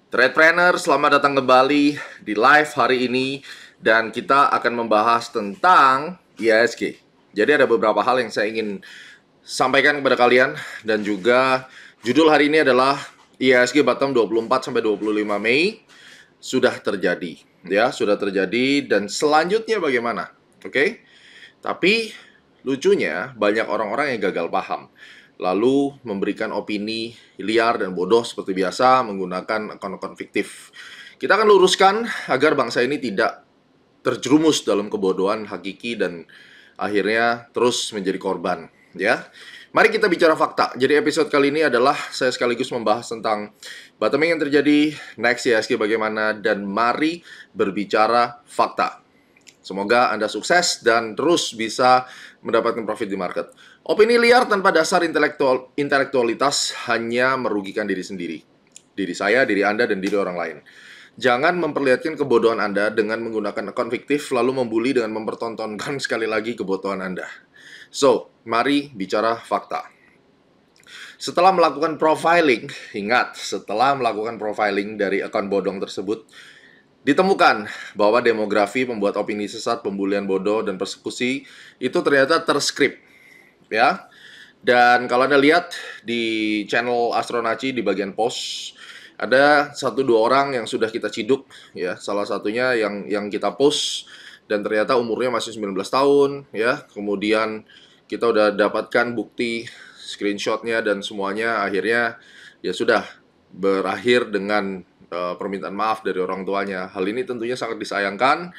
Tradepreneur, selamat datang kembali di live hari ini dan kita akan membahas tentang IHSG. Jadi ada beberapa hal yang saya ingin sampaikan kepada kalian dan juga judul hari ini adalah IHSG bottom 24 sampai 25 Mei sudah terjadi, ya, sudah terjadi dan selanjutnya bagaimana? Oke. Tapi lucunya banyak orang-orang yang gagal paham lalu memberikan opini liar dan bodoh seperti biasa menggunakan akun-akun fiktif. Kita akan luruskan agar bangsa ini tidak terjerumus dalam kebodohan hakiki dan akhirnya terus menjadi korban, ya. Mari kita bicara fakta. Jadi episode kali ini adalah saya sekaligus membahas tentang bottoming yang terjadi, next IHSG bagaimana, dan mari berbicara fakta. Semoga Anda sukses dan terus bisa mendapatkan profit di market. Opini liar tanpa dasar intelektualitas hanya merugikan diri sendiri. Diri saya, diri Anda, dan diri orang lain. Jangan memperlihatkan kebodohan Anda dengan menggunakan akun fiktif lalu membuli dengan mempertontonkan sekali lagi kebodohan Anda. So, mari bicara fakta. Setelah melakukan profiling, ingat, setelah melakukan profiling dari akun bodong tersebut, ditemukan bahwa demografi pembuat opini sesat, pembulian bodoh, dan persekusi itu ternyata terskrip, ya. Dan kalau Anda lihat di channel Astronaci di bagian post, ada 1-2 orang yang sudah kita ciduk, ya. Salah satunya yang kita post dan ternyata umurnya masih 19 tahun, ya. Kemudian kita udah dapatkan bukti screenshotnya dan semuanya, akhirnya ya sudah berakhir dengan permintaan maaf dari orang tuanya. Hal ini tentunya sangat disayangkan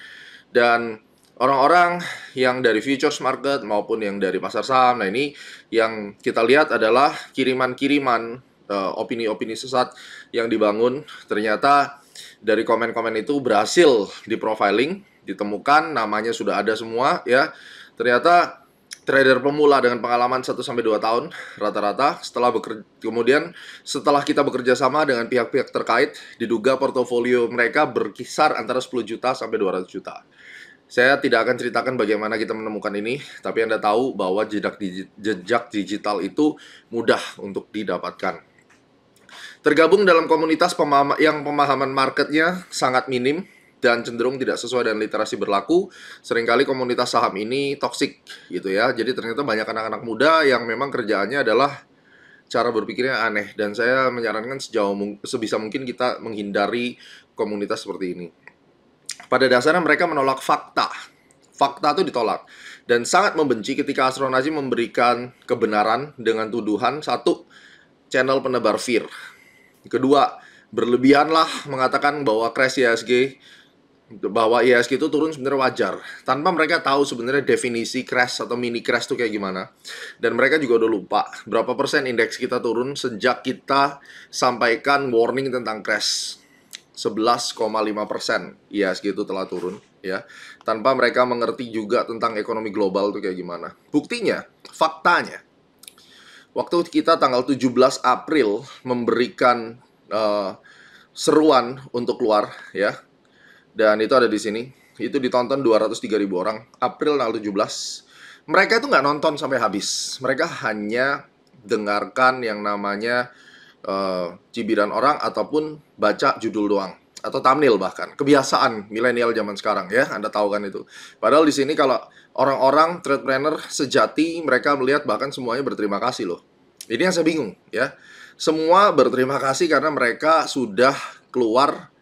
dan orang-orang yang dari futures market maupun yang dari pasar saham, nah ini yang kita lihat adalah kiriman-kiriman opini-opini sesat yang dibangun. Ternyata dari komen-komen itu berhasil di-profiling, ditemukan namanya sudah ada semua, ya. Ternyata trader pemula dengan pengalaman 1-2 tahun rata-rata kemudian setelah kita bekerja sama dengan pihak-pihak terkait, diduga portofolio mereka berkisar antara 10 juta sampai 200 juta. Saya tidak akan ceritakan bagaimana kita menemukan ini, tapi Anda tahu bahwa jejak digital itu mudah untuk didapatkan. Tergabung dalam komunitas yang pemahaman marketnya sangat minim dan cenderung tidak sesuai dengan literasi berlaku. Seringkali komunitas saham ini toksik gitu ya. Jadi ternyata banyak anak-anak muda yang memang kerjaannya adalah cara berpikirnya aneh. Dan saya menyarankan sebisa mungkin kita menghindari komunitas seperti ini. Pada dasarnya mereka menolak fakta. Fakta itu ditolak. Dan sangat membenci ketika Astronaci memberikan kebenaran dengan tuduhan. Satu, channel penebar fear. Kedua, berlebihanlah mengatakan bahwa crash IHSG, bahwa IHSG itu turun sebenarnya wajar tanpa mereka tahu sebenarnya definisi crash atau mini crash itu kayak gimana. Dan mereka juga udah lupa berapa persen indeks kita turun sejak kita sampaikan warning tentang crash. 11,5% IHSG itu telah turun, ya, tanpa mereka mengerti juga tentang ekonomi global itu kayak gimana. Buktinya, faktanya, waktu kita tanggal 17 April memberikan seruan untuk keluar, ya. Dan itu ada di sini. Itu ditonton 203.000 orang. April tanggal 17. Mereka itu nggak nonton sampai habis. Mereka hanya dengarkan yang namanya cibiran orang ataupun baca judul doang. Atau thumbnail bahkan. Kebiasaan milenial zaman sekarang, ya. Anda tahu kan itu. Padahal di sini kalau orang-orang tradepreneur sejati, mereka melihat bahkan semuanya berterima kasih loh. Ini yang saya bingung, ya. Semua berterima kasih karena mereka sudah keluar.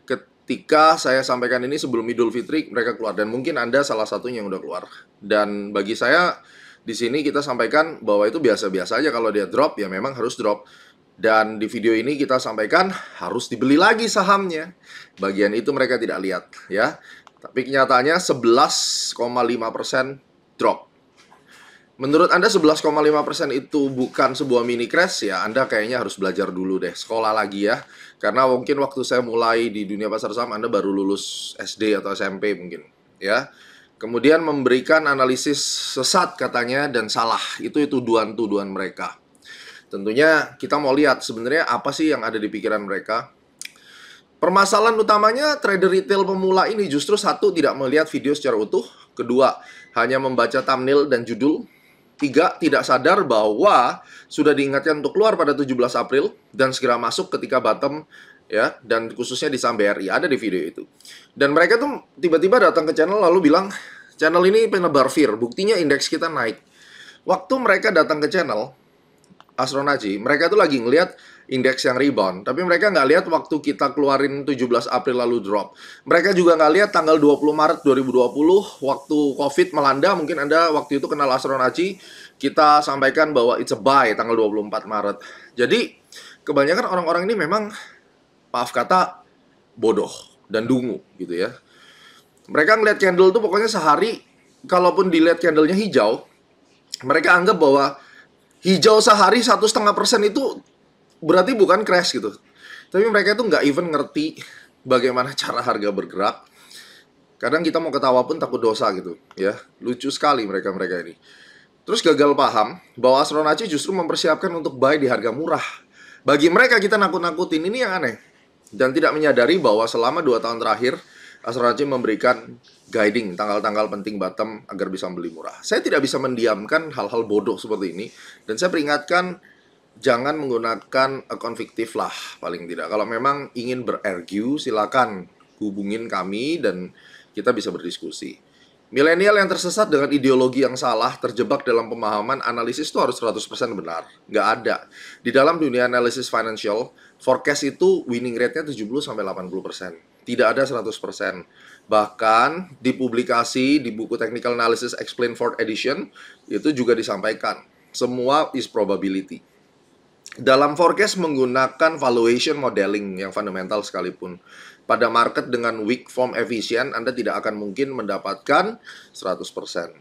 Ketika saya sampaikan ini sebelum Idul Fitri, mereka keluar. Dan mungkin Anda salah satunya yang udah keluar. Dan bagi saya, di sini kita sampaikan bahwa itu biasa-biasa aja. Kalau dia drop, ya memang harus drop. Dan di video ini kita sampaikan harus dibeli lagi sahamnya. Bagian itu mereka tidak lihat, ya. Tapi kenyataannya 11,5% drop. Menurut Anda 11,5% itu bukan sebuah mini crash, ya Anda kayaknya harus belajar dulu deh, sekolah lagi ya. Karena mungkin waktu saya mulai di dunia pasar saham Anda baru lulus SD atau SMP mungkin, ya. Kemudian memberikan analisis sesat katanya dan salah. Itu tuduhan-tuduhan mereka. Tentunya kita mau lihat sebenarnya apa sih yang ada di pikiran mereka. Permasalahan utamanya trader retail pemula ini justru satu, tidak melihat video secara utuh. Kedua, hanya membaca thumbnail dan judul. Tiga, tidak sadar bahwa sudah diingatkan untuk keluar pada 17 April dan segera masuk ketika bottom ya, dan khususnya di saham BRI, ada di video itu. Dan mereka tuh tiba-tiba datang ke channel lalu bilang, channel ini penebar fear, buktinya indeks kita naik. Waktu mereka datang ke channel Astronaci, mereka tuh lagi ngelihat indeks yang rebound, tapi mereka nggak lihat waktu kita keluarin 17 April lalu drop. Mereka juga nggak lihat tanggal 20 Maret 2020 waktu COVID melanda. Mungkin Anda waktu itu kenal Astronaci, kita sampaikan bahwa it's a buy tanggal 24 Maret. Jadi kebanyakan orang-orang ini memang, maaf kata, bodoh dan dungu gitu ya. Mereka ngeliat candle tuh pokoknya sehari, kalaupun dilihat candlenya hijau, mereka anggap bahwa hijau sehari 1,5% itu berarti bukan crash gitu. Tapi mereka itu nggak even ngerti bagaimana cara harga bergerak. Kadang kita mau ketawa pun takut dosa gitu ya. Lucu sekali mereka-mereka ini. Terus gagal paham bahwa Astronaci justru mempersiapkan untuk buy di harga murah. Bagi mereka kita nakut-nakutin, ini yang aneh. Dan tidak menyadari bahwa selama 2 tahun terakhir Astronaci memberikan guiding tanggal-tanggal penting bottom agar bisa beli murah. Saya tidak bisa mendiamkan hal-hal bodoh seperti ini. Dan saya peringatkan, jangan menggunakan akun fiktif lah paling tidak. Kalau memang ingin berargue, silakan hubungin kami dan kita bisa berdiskusi. Milenial yang tersesat dengan ideologi yang salah, terjebak dalam pemahaman analisis itu harus 100% benar. Nggak ada. Di dalam dunia analisis financial, forecast itu winning rate-nya 70-80%. Tidak ada 100%. Bahkan di publikasi, di buku Technical Analysis Explained 4th Edition, itu juga disampaikan. Semua is probability. Dalam forecast menggunakan valuation modeling yang fundamental sekalipun, pada market dengan weak form efisien, Anda tidak akan mungkin mendapatkan 100%.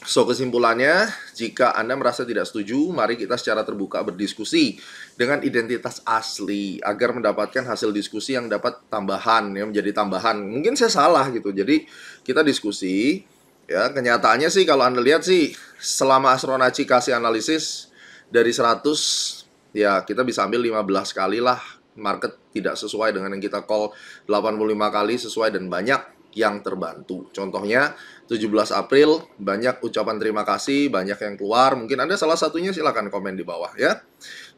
So, kesimpulannya, jika Anda merasa tidak setuju, mari kita secara terbuka berdiskusi dengan identitas asli agar mendapatkan hasil diskusi yang dapat tambahan, ya, menjadi tambahan. Mungkin saya salah gitu, jadi kita diskusi. Ya, kenyataannya sih kalau Anda lihat sih, selama Astronaci kasih analisis dari 100, ya kita bisa ambil 15 kali lah. Market tidak sesuai dengan yang kita call 85 kali sesuai dan banyak yang terbantu. Contohnya 17 April banyak ucapan terima kasih, banyak yang keluar. Mungkin Anda salah satunya, silakan komen di bawah ya.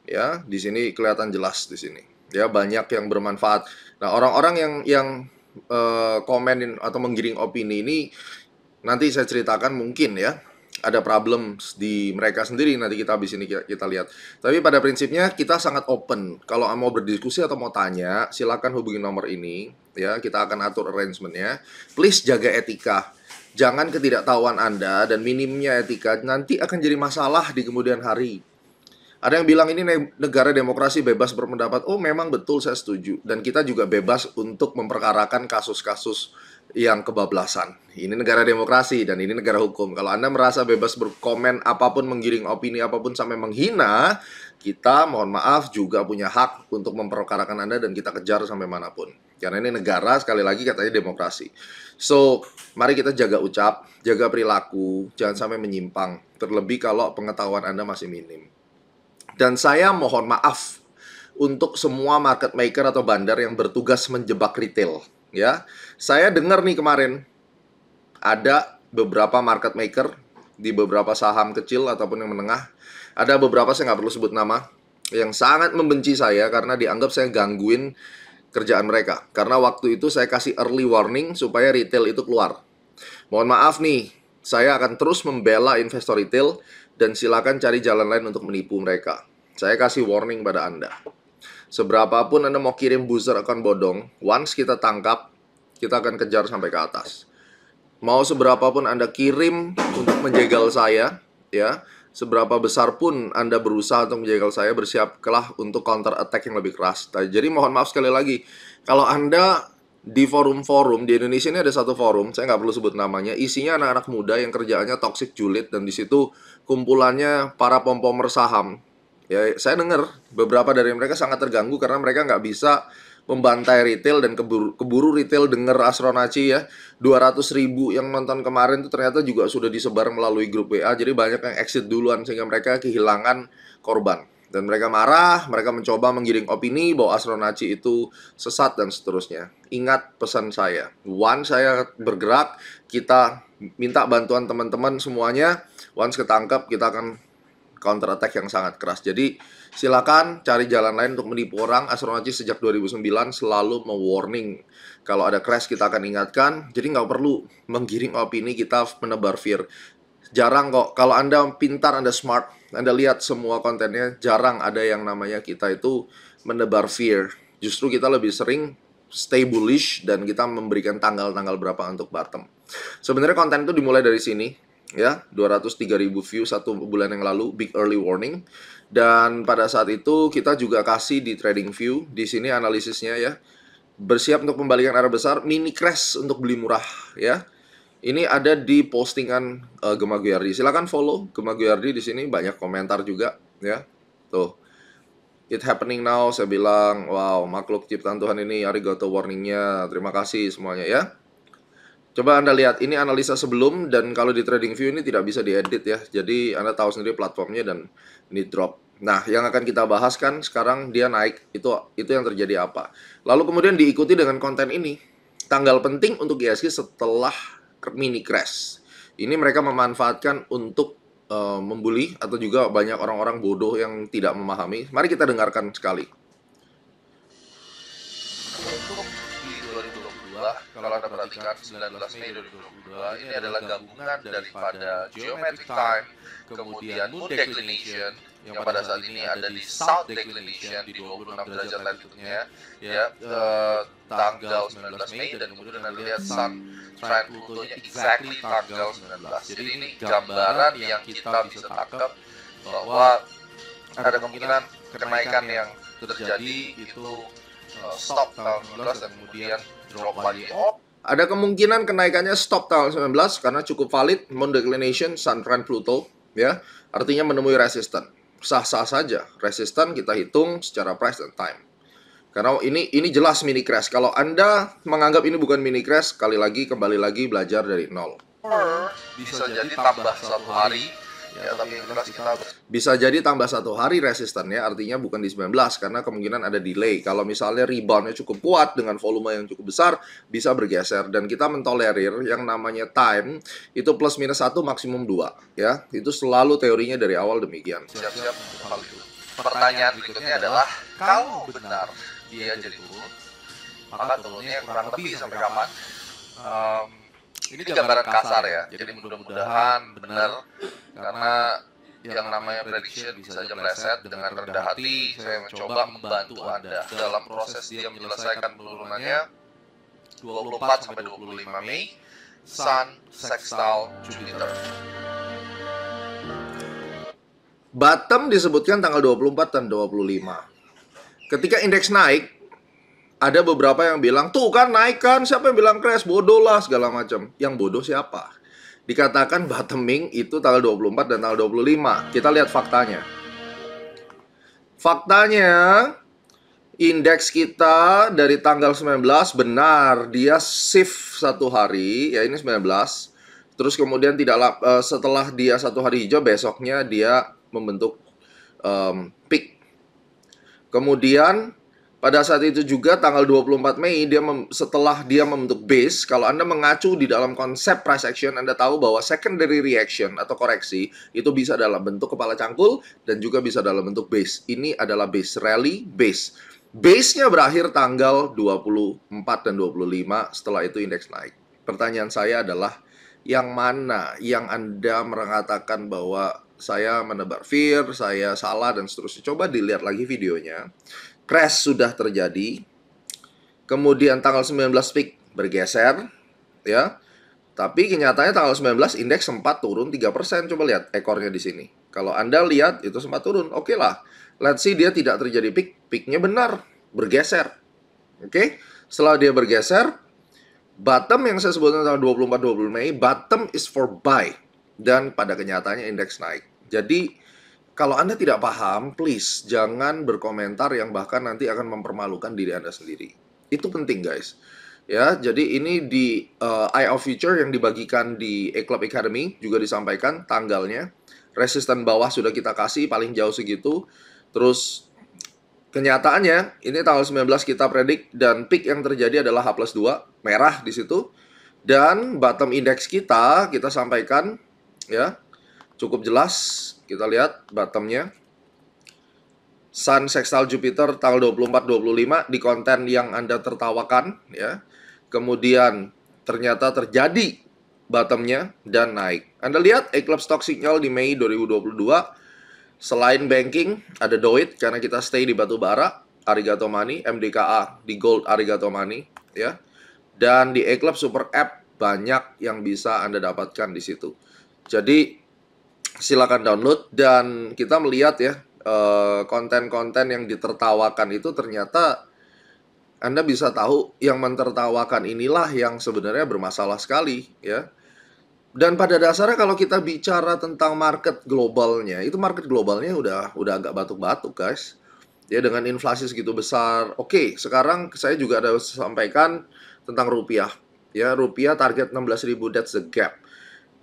Ya, di sini kelihatan jelas di sini. Ya, banyak yang bermanfaat. Nah, orang-orang yang komenin atau menggiring opini ini nanti saya ceritakan mungkin ya. Ada problem di mereka sendiri, nanti kita habis ini kita lihat. Tapi pada prinsipnya kita sangat open. Kalau mau berdiskusi atau mau tanya, silakan hubungi nomor ini. Ya, kita akan atur arrangementnya. Please jaga etika. Jangan ketidaktahuan Anda dan minimnya etika nanti akan jadi masalah di kemudian hari. Ada yang bilang ini negara demokrasi bebas berpendapat. Oh, memang betul, saya setuju. Dan kita juga bebas untuk memperkarakan kasus-kasus yang kebablasan. Ini negara demokrasi dan ini negara hukum. Kalau Anda merasa bebas berkomen apapun, menggiring opini apapun sampai menghina, kita mohon maaf juga punya hak untuk memperkarakan Anda dan kita kejar sampai manapun. Karena ini negara, sekali lagi katanya demokrasi. So, mari kita jaga ucap, jaga perilaku, jangan sampai menyimpang. Terlebih kalau pengetahuan Anda masih minim. Dan saya mohon maaf untuk semua market maker atau bandar yang bertugas menjebak retail. Ya, saya dengar nih kemarin ada beberapa market maker di beberapa saham kecil ataupun yang menengah. Ada beberapa, saya nggak perlu sebut nama, yang sangat membenci saya karena dianggap saya gangguin kerjaan mereka. Karena waktu itu saya kasih early warning supaya retail itu keluar. Mohon maaf nih, saya akan terus membela investor retail dan silakan cari jalan lain untuk menipu mereka. Saya kasih warning pada Anda. Seberapapun Anda mau kirim buzzer akun bodong, once kita tangkap, kita akan kejar sampai ke atas. Mau seberapapun Anda kirim untuk menjegal saya, ya, seberapa besar pun Anda berusaha untuk menjegal saya, bersiaplah untuk counter attack yang lebih keras. Jadi mohon maaf sekali lagi, kalau Anda di forum-forum di Indonesia ini ada satu forum, saya nggak perlu sebut namanya, isinya anak-anak muda yang kerjaannya toxic julid dan di situ kumpulannya para pom-pomer saham. Ya, saya dengar beberapa dari mereka sangat terganggu karena mereka nggak bisa membantai retail dan keburu retail denger Astronaci ya. 200.000 yang nonton kemarin itu ternyata juga sudah disebar melalui grup WA. Jadi banyak yang exit duluan sehingga mereka kehilangan korban. Dan mereka marah, mereka mencoba menggiring opini bahwa Astronaci itu sesat dan seterusnya. Ingat pesan saya, once saya bergerak, kita minta bantuan teman-teman semuanya. Once ketangkap, kita akan counter attack yang sangat keras. Jadi silakan cari jalan lain untuk menipu orang. Astronaci sejak 2009 selalu mewarning kalau ada crash kita akan ingatkan. Jadi nggak perlu menggiring opini kita menebar fear. Jarang kok. Kalau Anda pintar, Anda smart, Anda lihat semua kontennya, jarang ada yang namanya kita itu menebar fear. Justru kita lebih sering stay bullish dan kita memberikan tanggal-tanggal berapa untuk bottom. Sebenarnya konten itu dimulai dari sini, ya, 203.000 view 1 bulan yang lalu, big early warning. Dan pada saat itu kita juga kasih di trading view, di sini analisisnya ya, bersiap untuk pembalikan arah besar, mini crash untuk beli murah, ya. Ini ada di postingan Gema Guyardi. Silakan follow Gema Guyardi di sini, banyak komentar juga, ya. Tuh. It happening now, saya bilang, wow, makhluk ciptaan Tuhan ini, arigato warningnya, terima kasih semuanya ya. Coba Anda lihat, ini analisa sebelum, dan kalau di TradingView ini tidak bisa diedit ya. Jadi Anda tahu sendiri platformnya dan ini drop. Nah, yang akan kita bahas kan sekarang dia naik, itu yang terjadi apa. Lalu kemudian diikuti dengan konten ini, tanggal penting untuk IHSG setelah mini crash. Ini mereka memanfaatkan untuk membuli atau juga banyak orang-orang bodoh yang tidak memahami. Mari kita dengarkan sekali. Untuk di 2022, kalau Anda perhatikan 19 Mei 2022, ini adalah gabungan daripada geometric time, kemudian moon declination, yang pada saat ini ada di south declination di 26 derajat latitude-nya, ya, tanggal 19 Mei, dan kemudian Anda lihat sun trend Pluto-nya exactly tanggal 19. Jadi ini gambaran yang kita bisa tangkap bahwa ada kemungkinan kenaikan yang terjadi itu stop tanggal 19 dan kemudian drop lagi. Ada kemungkinan kenaikannya stop tanggal 19 karena cukup valid moon declination sun trend Pluto, ya. Artinya menemui resisten. Sah-sah saja. Resisten kita hitung secara price dan time. Karena ini jelas mini crash. Kalau Anda menganggap ini bukan mini crash, kembali lagi belajar dari nol. Bisa jadi tambah 1 hari, ya, tapi yang jelas kita bisa jadi tambah 1 hari resistannya, artinya bukan di 19 karena kemungkinan ada delay. Kalau misalnya reboundnya cukup kuat dengan volume yang cukup besar, bisa bergeser, dan kita mentolerir yang namanya time itu plus minus 1 maksimum 2, ya. Itu selalu teorinya dari awal demikian. Siap-siap untuk hal itu. Pertanyaan berikutnya adalah, kalau benar dia jadi turun, maka turunnya kurang lebih sampai kapan? Ini gambaran kasar ya, jadi mudah-mudahan benar, karena yang namanya prediction bisa saja meleset. Dengan rendah hati saya mencoba membantu Anda dalam proses dia menyelesaikan penurunannya. 24 sampai 25 Mei, Sun sextile Jupiter. Bottom disebutkan tanggal 24 dan 25. Ketika indeks naik, ada beberapa yang bilang, tuh kan naik kan, siapa yang bilang crash, bodoh lah, segala macam. Yang bodoh siapa? Dikatakan bottoming itu tanggal 24 dan tanggal 25. Kita lihat faktanya. Faktanya, indeks kita dari tanggal 19 benar, dia shift 1 hari, ya ini 19. Terus kemudian setelah dia 1 hari hijau, besoknya dia membentuk peak. Kemudian pada saat itu juga tanggal 24 Mei setelah dia membentuk base, kalau Anda mengacu di dalam konsep price action, Anda tahu bahwa secondary reaction atau koreksi itu bisa dalam bentuk kepala cangkul dan juga bisa dalam bentuk base. Ini adalah base rally base. Base-nya berakhir tanggal 24 dan 25, setelah itu indeks naik. Pertanyaan saya adalah, yang mana yang Anda mengatakan bahwa saya menebar fear, saya salah, dan seterusnya? Coba dilihat lagi videonya. Crash sudah terjadi. Kemudian tanggal 19 peak bergeser, ya. Tapi kenyataannya tanggal 19 indeks sempat turun 3%. Coba lihat ekornya di sini. Kalau Anda lihat itu sempat turun, oke lah. Let's see dia tidak terjadi peak. Peaknya benar, bergeser. Oke. Setelah dia bergeser, bottom yang saya sebutkan tanggal 24-20 Mei, bottom is for buy. Dan pada kenyataannya indeks naik. Jadi, kalau Anda tidak paham, please jangan berkomentar yang bahkan nanti akan mempermalukan diri Anda sendiri. Itu penting, guys. Ya, jadi ini di Eye of Future yang dibagikan di A-Club Academy juga disampaikan tanggalnya. Resisten bawah sudah kita kasih paling jauh segitu. Terus kenyataannya ini tanggal 19 kita predik dan peak yang terjadi adalah H+2, merah di situ. Dan bottom index kita sampaikan ya. Cukup jelas, Kita lihat bottomnya. Sun sextile Jupiter tanggal 24-25 di konten yang Anda tertawakan ya. Kemudian ternyata terjadi bottomnya dan naik. Anda lihat eclipse stock signal di Mei 2022. Selain banking, ada Doit karena kita stay di batu bara, Arigato Money, MDKA di gold Arigato Money ya. Dan di eclipse super app banyak yang bisa Anda dapatkan di situ. Jadi silakan download dan kita melihat ya konten-konten yang ditertawakan itu ternyata Anda bisa tahu yang mentertawakan inilah yang sebenarnya bermasalah sekali ya. Dan pada dasarnya kalau kita bicara tentang market globalnya, itu market globalnya udah agak batuk-batuk, guys. Ya dengan inflasi segitu besar. Oke, sekarang saya juga ada sampaikan tentang rupiah. Ya, rupiah target 16.000, that's the gap.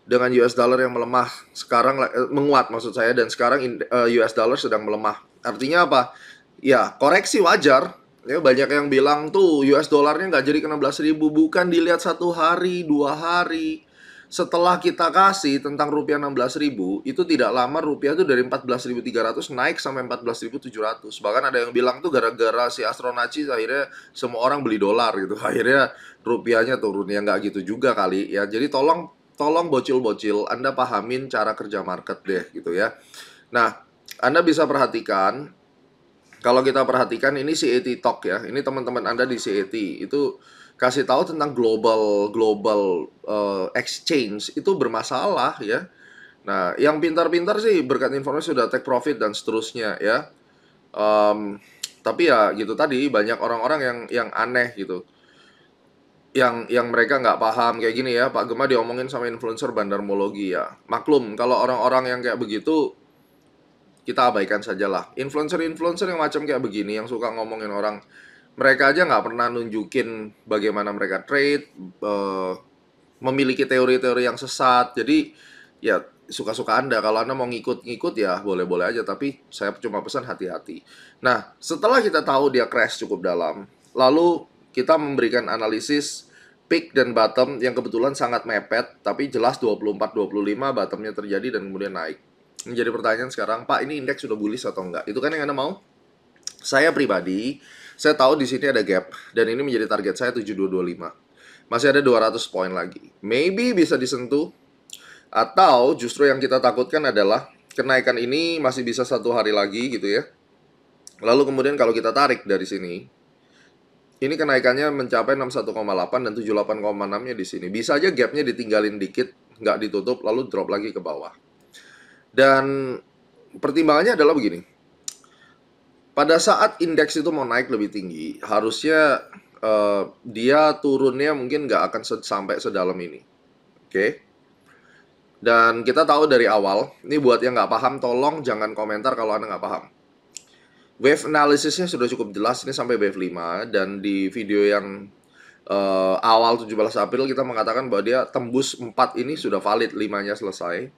Dengan US dollar yang melemah sekarang menguat maksud saya, dan sekarang US dollar sedang melemah. Artinya apa? Ya, koreksi wajar. Ya, banyak yang bilang tuh US dollarnya nggak jadi ke 16.000, bukan dilihat 1 hari, 2 hari. Setelah kita kasih tentang rupiah 16.000, itu tidak lama rupiah tuh dari 14.300 naik sampai 14.700. Bahkan ada yang bilang tuh gara-gara si Astronaci akhirnya semua orang beli dolar gitu. Akhirnya rupiahnya turun, ya nggak gitu juga kali ya. Jadi tolong bocil-bocil Anda pahamin cara kerja market deh gitu ya. Nah, Anda bisa perhatikan, kalau kita perhatikan ini CAT Talk ya. Ini teman-teman Anda di CAT itu kasih tahu tentang global exchange itu bermasalah ya. Nah, yang pintar-pintar sih berkat informasi sudah take profit dan seterusnya ya. Tapi ya gitu tadi, banyak orang-orang yang aneh gitu, yang mereka nggak paham kayak gini ya. Pak Gema diomongin sama influencer bandarmologi ya. Maklum kalau orang-orang yang kayak begitu kita abaikan sajalah. Influencer yang macam kayak begini, yang suka ngomongin orang, mereka aja nggak pernah nunjukin bagaimana mereka trade, memiliki teori-teori yang sesat. Jadi ya suka-suka Anda. Kalau Anda mau ngikut-ngikut ya boleh-boleh aja, tapi saya cuma pesan hati-hati. Nah, setelah kita tahu dia crash cukup dalam, lalu kita memberikan analisis peak dan bottom yang kebetulan sangat mepet, tapi jelas 24-25 bottomnya terjadi dan kemudian naik. Menjadi pertanyaan sekarang, Pak, ini indeks sudah bullish atau enggak? Itu kan yang Anda mau. Saya pribadi, saya tahu di sini ada gap dan ini menjadi target saya 7225. Masih ada 200 poin lagi. Maybe bisa disentuh, atau justru yang kita takutkan adalah kenaikan ini masih bisa 1 hari lagi gitu ya. Lalu kemudian kalau kita tarik dari sini, ini kenaikannya mencapai 61,8 dan 78,6-nya di sini. Bisa aja gapnya ditinggalin dikit, nggak ditutup, lalu drop lagi ke bawah. Dan pertimbangannya adalah begini. Pada saat indeks itu mau naik lebih tinggi, harusnya dia turunnya mungkin nggak akan sampai sedalam ini. Oke? Dan kita tahu dari awal, ini buat yang nggak paham, tolong jangan komentar kalau Anda nggak paham. Wave analisisnya sudah cukup jelas, ini sampai wave 5. Dan di video yang awal 17 April kita mengatakan bahwa dia tembus 4 ini sudah valid, 5-nya selesai.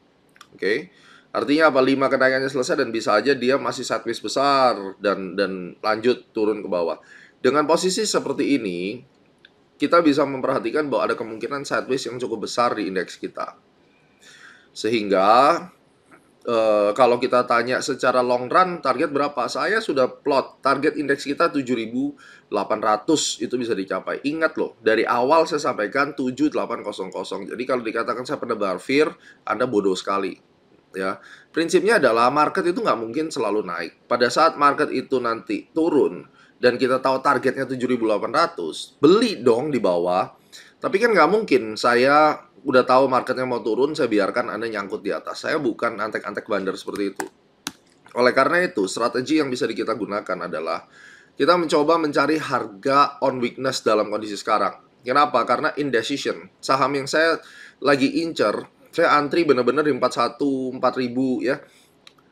Oke. Artinya apa? 5 kenaikannya selesai dan bisa aja dia masih sideways besar dan lanjut turun ke bawah. Dengan posisi seperti ini, kita bisa memperhatikan bahwa ada kemungkinan sideways yang cukup besar di indeks kita. Sehingga kalau kita tanya secara long run target berapa, saya sudah plot target indeks kita 7.800 itu bisa dicapai. Ingat loh, dari awal saya sampaikan 7800. Jadi kalau dikatakan saya penebar fear, Anda bodoh sekali ya. Prinsipnya adalah market itu nggak mungkin selalu naik. Pada saat market itu nanti turun dan kita tahu targetnya 7.800, beli dong di bawah. Tapi kan nggak mungkin saya udah tahu marketnya mau turun, saya biarkan Anda nyangkut di atas. Saya bukan antek-antek bandar seperti itu. Oleh karena itu, strategi yang bisa kita gunakan adalah kita mencoba mencari harga on weakness dalam kondisi sekarang. Kenapa? Karena indecision. Saham yang saya lagi incer, saya antri bener-bener di 41, 4.000 ya.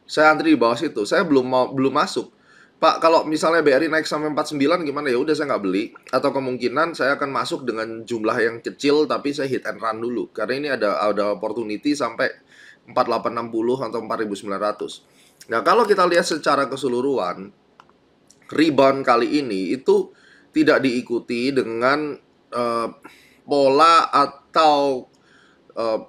Saya antri di bawah situ. Saya belum masuk. Pak, kalau misalnya BRI naik sampai 49 gimana? Ya udah saya nggak beli. Atau kemungkinan saya akan masuk dengan jumlah yang kecil tapi saya hit and run dulu. Karena ini ada opportunity sampai 4860 atau 4900. Nah, kalau kita lihat secara keseluruhan, rebound kali ini itu tidak diikuti dengan pola atau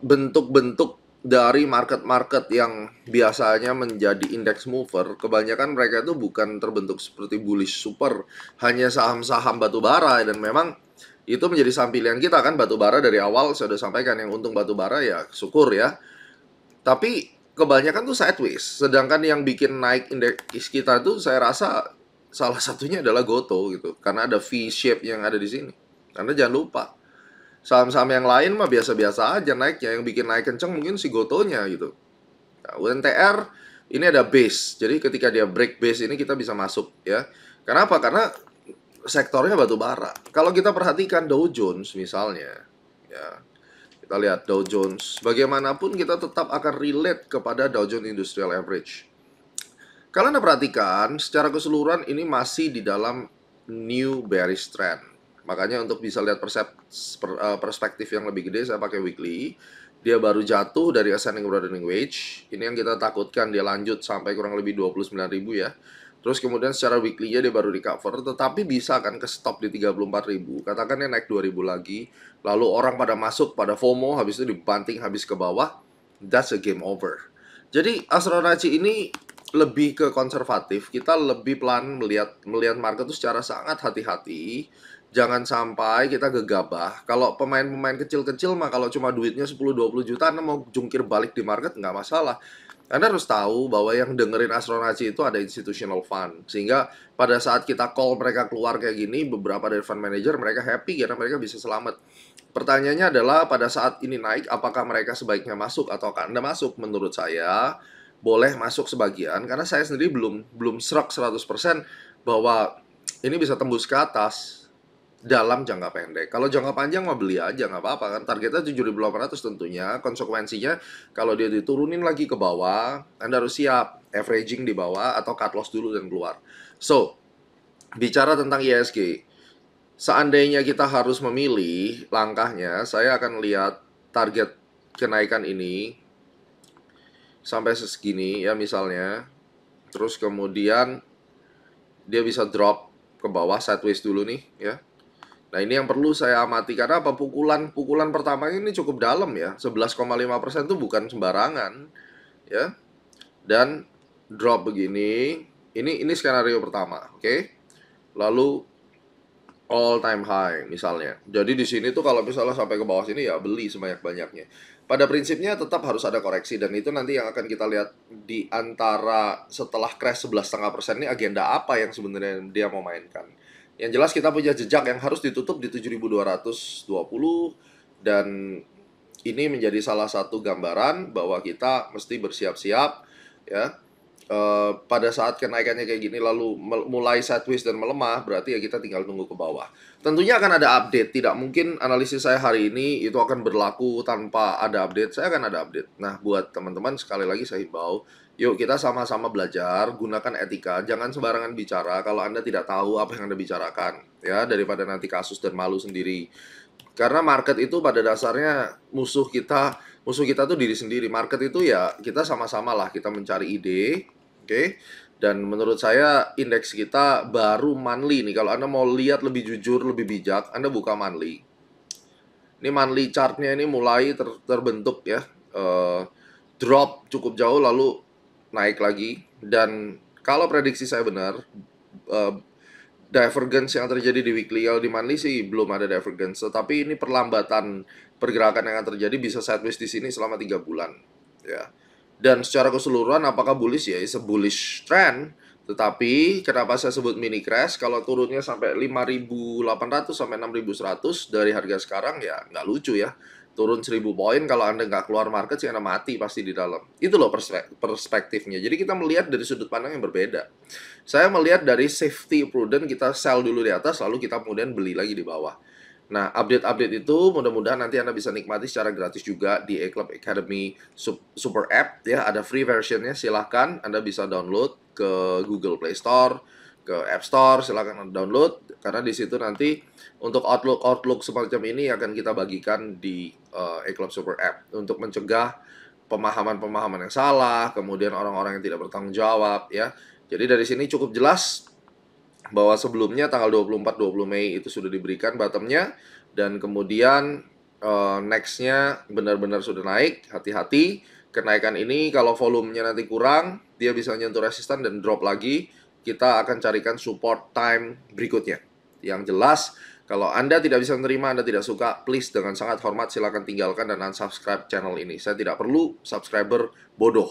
bentuk-bentuk dari market-market yang biasanya menjadi index mover, kebanyakan mereka itu bukan terbentuk seperti bullish super, hanya saham-saham batu bara, dan memang itu menjadi saham pilihan kita kan. Batu bara dari awal saya sudah sampaikan, yang untung batu bara ya syukur ya. Tapi kebanyakan tuh sideways. Sedangkan yang bikin naik indeks kita tuh saya rasa salah satunya adalah Goto gitu. Karena ada V shape yang ada di sini. Karena jangan lupa, saham-saham yang lain mah biasa-biasa aja naiknya. Yang bikin naik kenceng mungkin si Gotonya gitu. Nah, UNTR ini ada base. Jadi ketika dia break base ini kita bisa masuk ya. Kenapa? Karena sektornya batu bara. Kalau kita perhatikan Dow Jones misalnya, ya, kita lihat Dow Jones, bagaimanapun kita tetap akan relate kepada Dow Jones Industrial Average. Kalau Anda perhatikan, secara keseluruhan ini masih di dalam new bearish trend. Makanya untuk bisa lihat perspektif yang lebih gede, saya pakai weekly. Dia baru jatuh dari ascending broadening wedge. Ini yang kita takutkan dia lanjut sampai kurang lebih 29.000 ya. Terus kemudian secara weekly-nya dia baru recover, tetapi bisa kan ke stop di 34.000. Katakan dia naik 2.000 lagi, lalu orang pada masuk, pada FOMO, habis itu dibanting habis ke bawah, that's a game over. Jadi Astronaci ini lebih ke konservatif, kita lebih pelan melihat market itu secara sangat hati-hati. Jangan sampai kita gegabah. Kalau pemain-pemain kecil-kecil mah kalau cuma duitnya 10-20 juta, Anda mau jungkir balik di market nggak masalah. Anda harus tahu bahwa yang dengerin Astronaci itu ada institutional fund. Sehingga pada saat kita call mereka keluar kayak gini, beberapa dari fund manager mereka happy karena mereka bisa selamat. Pertanyaannya adalah pada saat ini naik, apakah mereka sebaiknya masuk atau Anda masuk? Menurut saya boleh masuk sebagian, karena saya sendiri belum serak 100% bahwa ini bisa tembus ke atas dalam jangka pendek. Kalau jangka panjang mah beli aja, nggak apa-apa kan. Targetnya 7.800 tentunya. Konsekuensinya kalau dia diturunin lagi ke bawah, Anda harus siap averaging di bawah atau cut loss dulu dan keluar. So, bicara tentang ISG, seandainya kita harus memilih langkahnya, saya akan lihat target kenaikan ini sampai segini ya misalnya. Terus kemudian dia bisa drop ke bawah sideways dulu nih ya. Nah, ini yang perlu saya amati karena apa? Pukulan pertama ini cukup dalam ya. 11,5% itu bukan sembarangan ya. Dan drop begini. Ini skenario pertama, oke? Lalu all time high misalnya. Jadi di sini tuh kalau misalnya sampai ke bawah sini ya beli sebanyak-banyaknya. Pada prinsipnya tetap harus ada koreksi, dan itu nanti yang akan kita lihat di antara setelah crash 11,5% ini agenda apa yang sebenarnya dia mau mainkan. Yang jelas kita punya jejak yang harus ditutup di 7.220, dan ini menjadi salah satu gambaran bahwa kita mesti bersiap-siap ya. Pada saat kenaikannya kayak gini lalu mulai sideways dan melemah, berarti ya kita tinggal tunggu ke bawah. Tentunya akan ada update, tidak mungkin analisis saya hari ini itu akan berlaku tanpa ada update. Saya akan ada update. Nah, buat teman-teman sekali lagi saya himbau, yuk kita sama-sama belajar, gunakan etika, jangan sembarangan bicara kalau Anda tidak tahu apa yang Anda bicarakan ya, daripada nanti kasus dan malu sendiri. Karena market itu pada dasarnya musuh kita tuh diri sendiri. Market itu ya kita sama-sama lah, kita mencari ide. Oke, dan menurut saya indeks kita baru monthly nih. Kalau Anda mau lihat lebih jujur, lebih bijak, Anda buka monthly. Ini monthly chartnya ini mulai terbentuk ya, drop cukup jauh lalu naik lagi. Dan kalau prediksi saya benar, divergence yang terjadi di weekly, kalau di monthly sih belum ada divergence, tetapi ini perlambatan pergerakan yang akan terjadi bisa sideways di sini selama 3 bulan ya. Dan secara keseluruhan apakah bullish? Ya, is a bullish trend. Tetapi kenapa saya sebut mini crash? Kalau turunnya sampai 5.800 sampai 6.100 dari harga sekarang ya nggak lucu ya. Turun 1.000 poin, kalau Anda nggak keluar market sih Anda mati pasti di dalam. Itu loh perspektifnya. Jadi kita melihat dari sudut pandang yang berbeda. Saya melihat dari safety prudent, kita sell dulu di atas lalu kita kemudian beli lagi di bawah. Nah, update-update itu mudah-mudahan nanti Anda bisa nikmati secara gratis juga di A-Club Academy Super App ya. Ada free versionnya, silahkan Anda bisa download ke Google Play Store, ke App Store, silahkan Anda download. Karena di situ nanti untuk Outlook semacam ini akan kita bagikan di A-Club Super App untuk mencegah pemahaman-pemahaman yang salah, kemudian orang-orang yang tidak bertanggung jawab ya. Jadi dari sini cukup jelas bahwa sebelumnya tanggal 24-20 Mei itu sudah diberikan bottomnya, dan kemudian Next-nya benar-benar sudah naik, hati-hati. Kenaikan ini kalau volumenya nanti kurang, dia bisa nyentuh resisten dan drop lagi. Kita akan carikan support time berikutnya. Yang jelas, kalau Anda tidak bisa menerima, Anda tidak suka, please dengan sangat hormat silakan tinggalkan dan unsubscribe channel ini. Saya tidak perlu subscriber bodoh.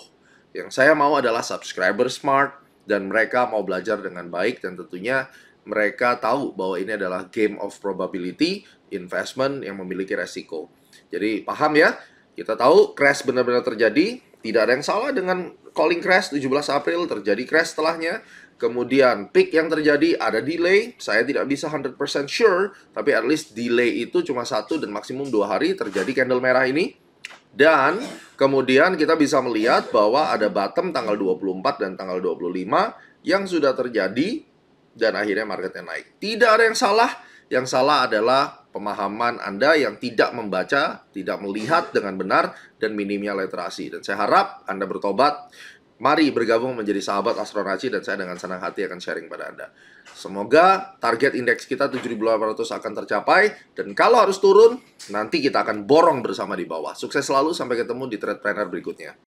Yang saya mau adalah subscriber smart dan mereka mau belajar dengan baik dan tentunya mereka tahu bahwa ini adalah game of probability, investment yang memiliki resiko. Jadi paham ya? Kita tahu crash benar-benar terjadi, tidak ada yang salah dengan calling crash 17 April, terjadi crash setelahnya. Kemudian peak yang terjadi ada delay, saya tidak bisa 100% sure, tapi at least delay itu cuma 1 dan maksimum 2 hari terjadi candle merah ini. Dan kemudian kita bisa melihat bahwa ada bottom tanggal 24 dan tanggal 25 yang sudah terjadi dan akhirnya marketnya naik. Tidak ada yang salah adalah pemahaman Anda yang tidak membaca, tidak melihat dengan benar, dan minimnya literasi. Dan saya harap Anda bertobat. Mari bergabung menjadi sahabat Astronaci dan saya dengan senang hati akan sharing pada Anda. Semoga target indeks kita 7.800 akan tercapai, dan kalau harus turun, nanti kita akan borong bersama di bawah. Sukses selalu, sampai ketemu di Trade Planner berikutnya.